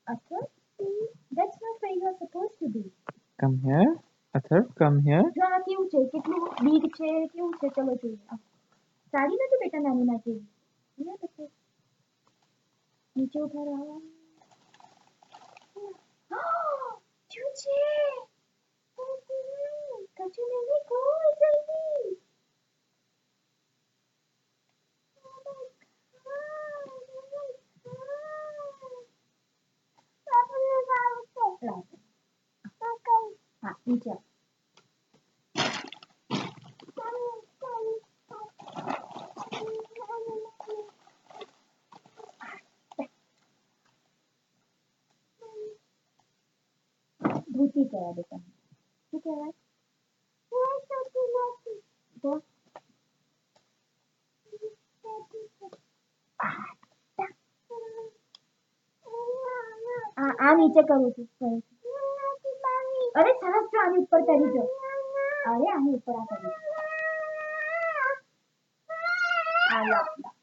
Athar, that's not where you are supposed to be. Come here. Athar, come here. જો આ કેવું છે, કેટલું બીગ છે, કેવું છે, ચલો જોઈએ. સાડી નથી બેટા નાની નાની અહીંયા પછી નીચે ઉઠાડો આવા શું છે કચું નહીં કોઈ જલ્દી હા નીચે ધોતી કહેવાય બેટા શું કહેવાય તો આ નીચે કરું છું અરે સરસ જો આની ઉપર કરી દો અરે આની ઉપર આ કરી દો આ લો